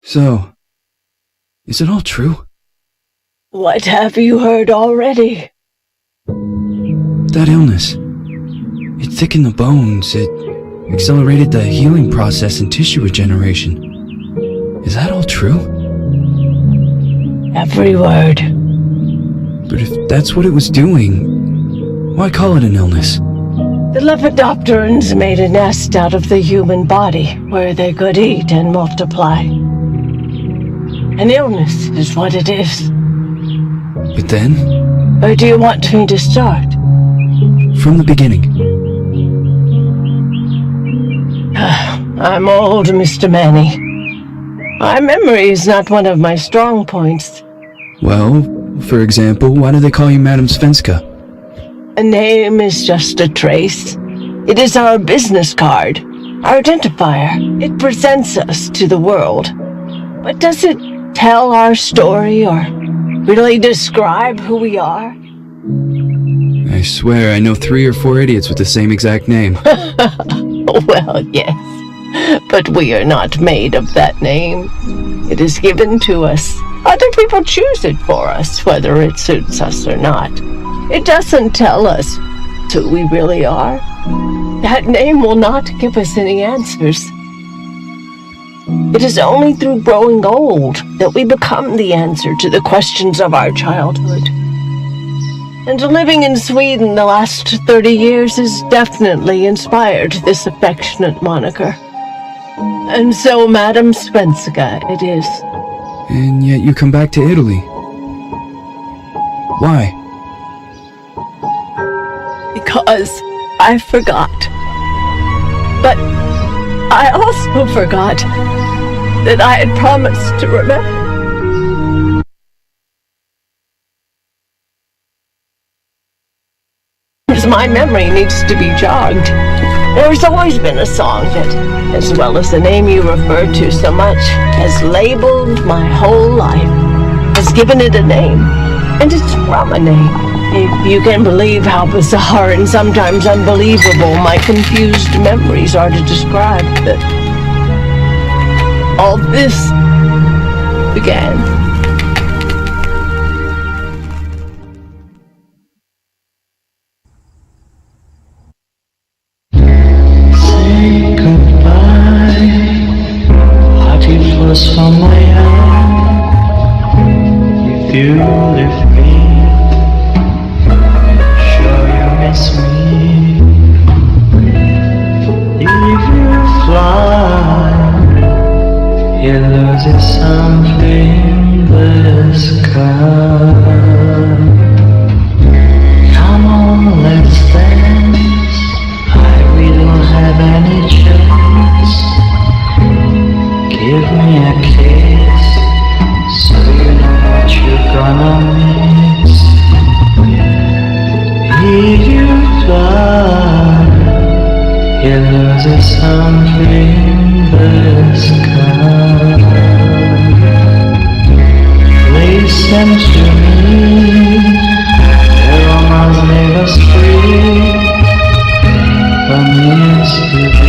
So, is it all true? What have you heard already? That illness. It thickened the bones. It accelerated the healing process and tissue regeneration. Is that all true? Every word. But if that's what it was doing, why call it an illness? The Lepidopterans made a nest out of the human body where they could eat and multiply. An illness is what it is. But then? Or do you want me to start? From the beginning. I'm old, Mr. Manny. My memory is not one of my strong points. Well, for example, why do they call you Madam Svenska? A name is just a trace. It is our business card, our identifier. It presents us to the world. But does it tell our story or really describe who we are? I swear I know 3 or 4 idiots with the same exact name. Well, yes, but we are not made of that name. It is given to us. Other people choose it for us, whether it suits us or not. It doesn't tell us who we really are. That name will not give us any answers. It is only through growing old that we become the answer to the questions of our childhood. And living in Sweden the last 30 years has definitely inspired this affectionate moniker. And so Madam Svenska it is. And yet you come back to Italy. Why? Because I forgot. But I also forgot that I had promised to remember. My memory needs to be jogged. There's always been a song that, as well as the name you referred to so much, has labeled my whole life, has given it a name, and it's from a name. If you can believe how bizarre and sometimes unbelievable my confused memories are to describe that all this began. From my hand, if you leave me, sure you miss me. If you fly, you lose something in the sky. Come on, let's dance. We don't have any chance. Give me a kiss, so you know what you're gonna miss. If you fly, you lose something in the sky. Listen to me, the romance leave us free from yesterday.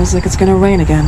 Feels like it's gonna rain again.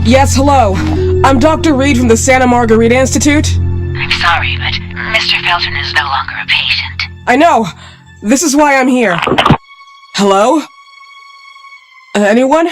Yes, hello. I'm Dr. Reed from the Santa Margarita Institute. I'm sorry, but Mr. Felton is no longer a patient. I know. This is why I'm here. Hello? Anyone?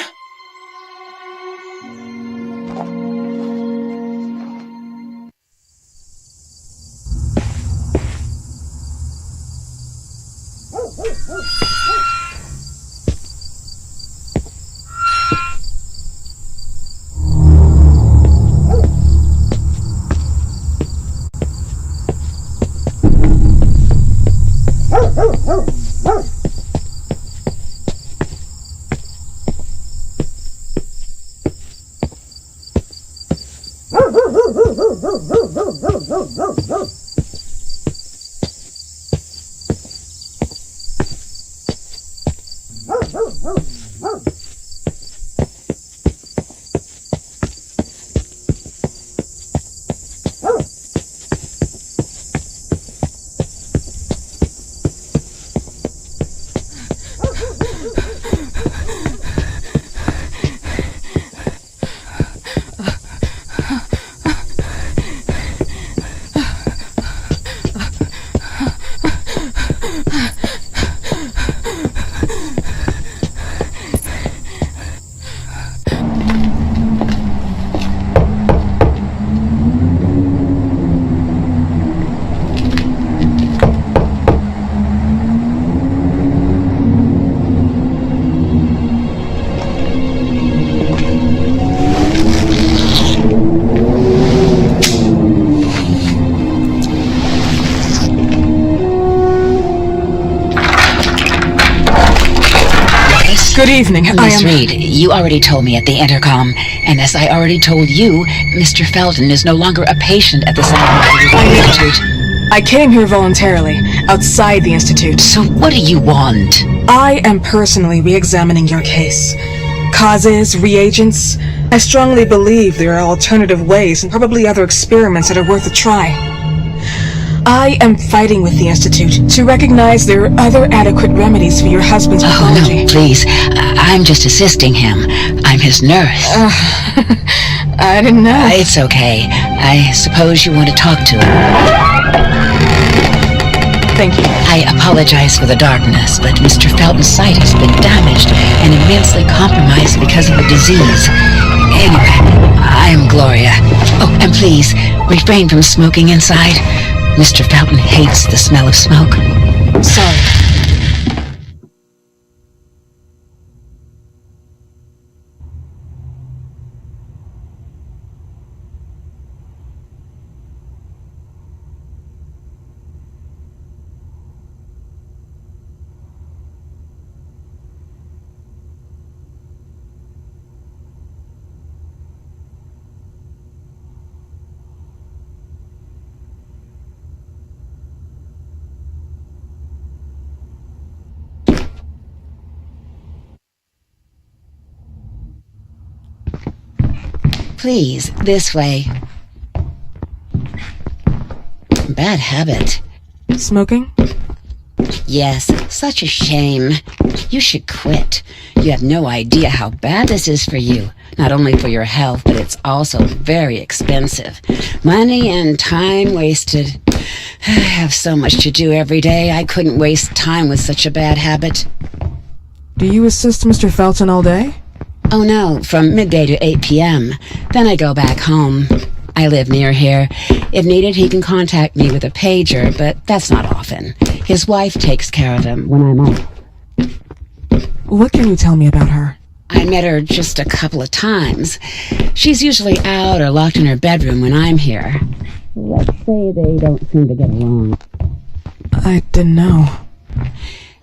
Good evening. Miss Reed, you already told me at the intercom, and as I already told you, Mr. Felton is no longer a patient at the Santa Margarita Institute. I came here voluntarily, outside the Institute. So what do you want? I am personally re-examining your case. Causes, reagents. I strongly believe there are alternative ways and probably other experiments that are worth a try. I am fighting with the Institute to recognize there are other adequate remedies for your husband's pathology. Oh, no, please. I'm just assisting him. I'm his nurse. I didn't know. It's okay. I suppose you want to talk to him. Thank you. I apologize for the darkness, but Mr. Felton's sight has been damaged and immensely compromised because of the disease. Anyway, I'm Gloria. Oh, and please, refrain from smoking inside. Mr. Felton hates the smell of smoke. Sorry. Please, this way. Bad habit. Smoking? Yes, such a shame. You should quit. You have no idea how bad this is for you. Not only for your health, but it's also very expensive. Money and time wasted. I have so much to do every day. I couldn't waste time with such a bad habit. Do you assist Mr. Felton all day? Oh no, from midday to 8 p.m. Then I go back home. I live near here. If needed, he can contact me with a pager, but that's not often. His wife takes care of him when I'm off. What can you tell me about her? I met her just a couple of times. She's usually out or locked in her bedroom when I'm here. Let's say they don't seem to get along. I didn't know.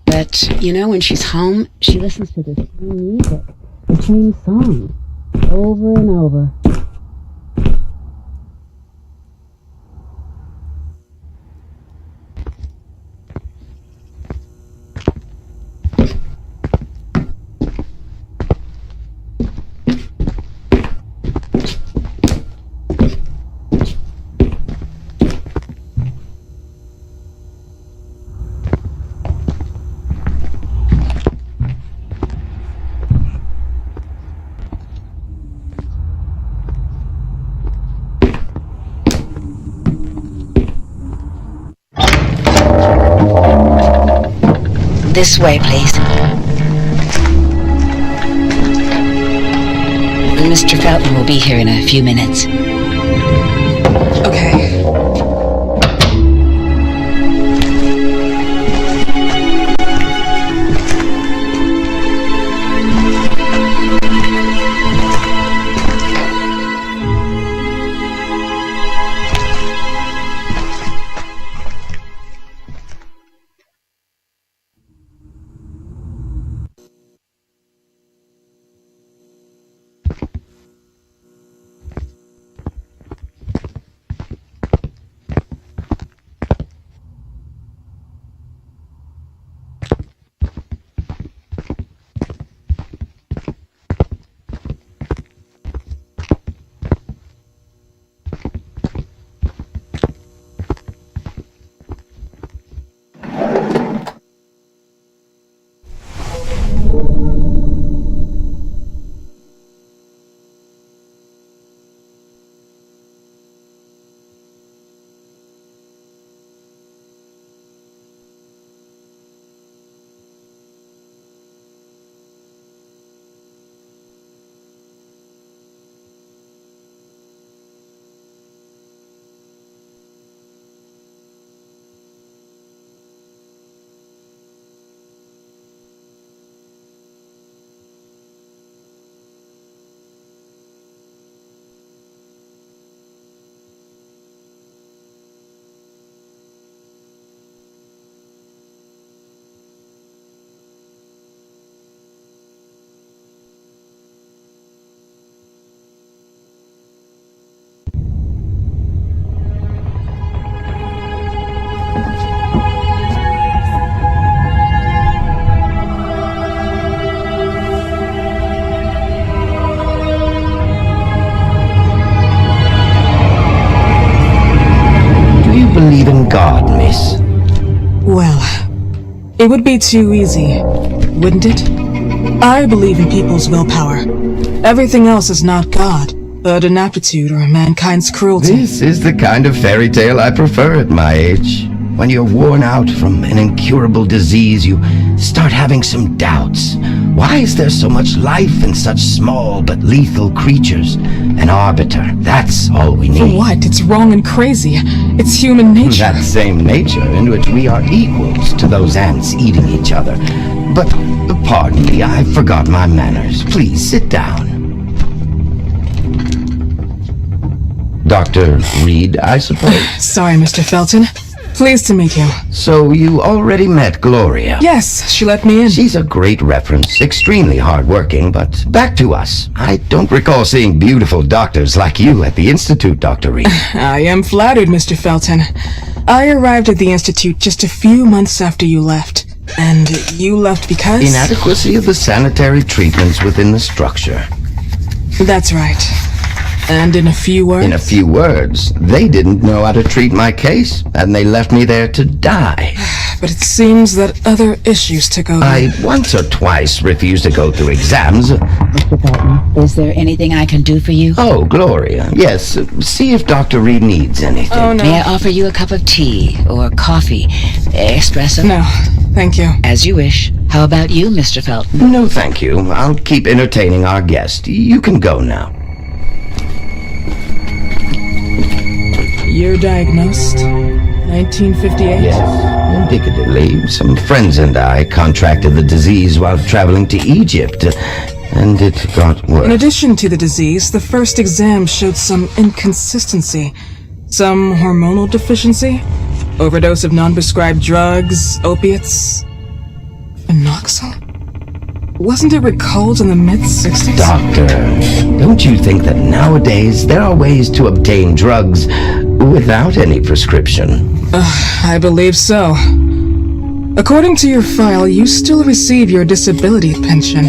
But, you know, when she's home, she listens to the same music, the same song, over and over. This way, please. Mr. Felton will be here in a few minutes. Okay. Believe in God, miss? Well, it would be too easy, wouldn't it? I believe in people's willpower. Everything else is not God, but an aptitude or mankind's cruelty. This is the kind of fairy tale I prefer at my age. When you're worn out from an incurable disease, you start having some doubts. Why is there so much life in such small but lethal creatures? An arbiter, that's all we need. For what? It's wrong and crazy. It's human nature. That same nature in which we are equals to those ants eating each other. But, pardon me, I forgot my manners. Please, sit down. Dr. Reed, I suppose. Sorry, Mr. Felton. Pleased to meet you. So you already met Gloria? Yes, she let me in. She's a great reference, extremely hardworking, but back to us. I don't recall seeing beautiful doctors like you at the Institute, Dr. Reed. I am flattered, Mr. Felton. I arrived at the Institute just a few months after you left. And you left because? Inadequacy of the sanitary treatments within the structure. That's right. And in a few words? In a few words, they didn't know how to treat my case, and they left me there to die. But it seems that other issues took over. I once or twice refused to go through exams. Mr. Felton, is there anything I can do for you? Oh, Gloria, yes. See if Dr. Reed needs anything. Oh, no. May I offer you a cup of tea or coffee? Espresso? No, thank you. As you wish. How about you, Mr. Felton? No, thank you. I'll keep entertaining our guest. You can go now. Year diagnosed? 1958? Yes, indicatively. Some friends and I contracted the disease while traveling to Egypt, and it got worse. In addition to the disease, the first exam showed some inconsistency. Some hormonal deficiency? Overdose of non-prescribed drugs, opiates? Phenoxyl? Wasn't it recalled in the mid-60s? Doctor, don't you think that nowadays there are ways to obtain drugs without any prescription? I believe so. According to your file, you still receive your disability pension.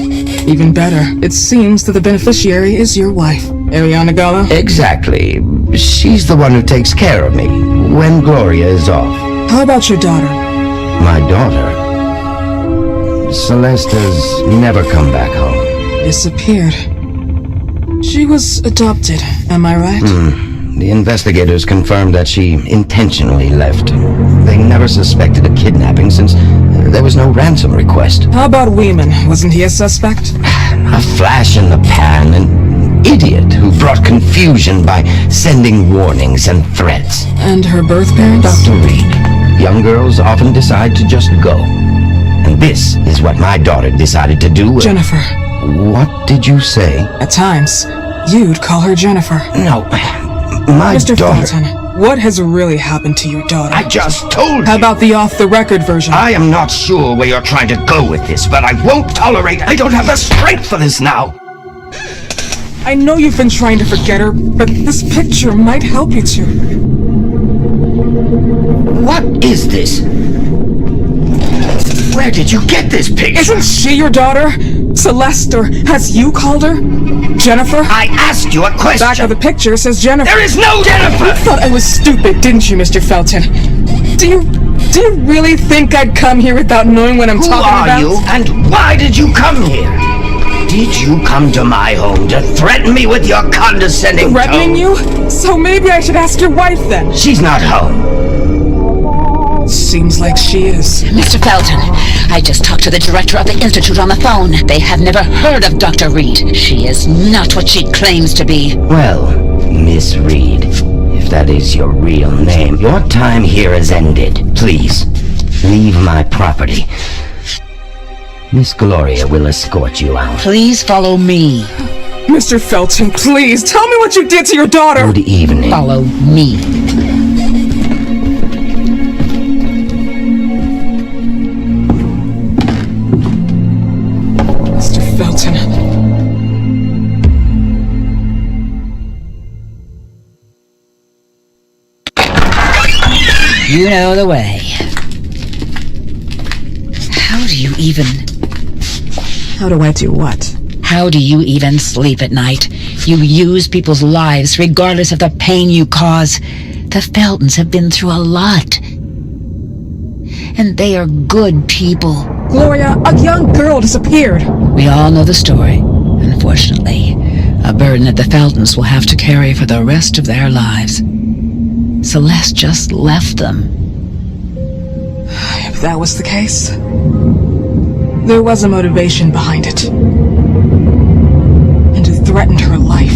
Even better, it seems that the beneficiary is your wife, Ariana Gallo. Exactly. She's the one who takes care of me when Gloria is off. How about your daughter? My daughter? Celeste has never come back home. Disappeared. She was adopted, am I right? The investigators confirmed that she intentionally left. They never suspected a kidnapping since there was no ransom request. How about Weeman? Wasn't he a suspect? A flash in the pan, an idiot who brought confusion by sending warnings and threats. And her birth parents? Dr. Reed, young girls often decide to just go. And this is what my daughter decided to do. Jennifer. What did you say? At times, you'd call her Jennifer. No, my Mr. daughter... Felton, what has really happened to your daughter? I just told How you. about the off-the-record version? I am not sure where you're trying to go with this, but I won't tolerate... I don't have the strength for this now. I know you've been trying to forget her, but this picture might help you to. What is this? Where did you get this picture? Isn't she your daughter? Celeste, or has you called her? Jennifer? I asked you a question. Back of the picture says Jennifer. There is no Jennifer! You thought I was stupid, didn't you, Mr. Felton? Do you really think I'd come here without knowing what I'm Who talking are about? you, and why did you come here? Did you come to my home to threaten me with your condescending Threatening tone? you? So maybe I should ask your wife then. She's not home. Seems like she is. Mr. Felton, I just talked to the director of the Institute on the phone. They have never heard of Dr. Reed. She is not what she claims to be. Well, Miss Reed, if that is your real name, your time here has ended. Please, leave my property. Miss Gloria will escort you out. Please follow me. Mr. Felton, please, tell me what you did to your daughter! Good evening. Follow me. Mr. Felton. You know the way. How do you even... How do I do what? How do you even sleep at night? You use people's lives regardless of the pain you cause. The Feltons have been through a lot. And they are good people. Gloria, a young girl disappeared. We all know the story, unfortunately. A burden that the Feltons will have to carry for the rest of their lives. Celeste just left them. If that was the case, there was a motivation behind it. And it threatened her life.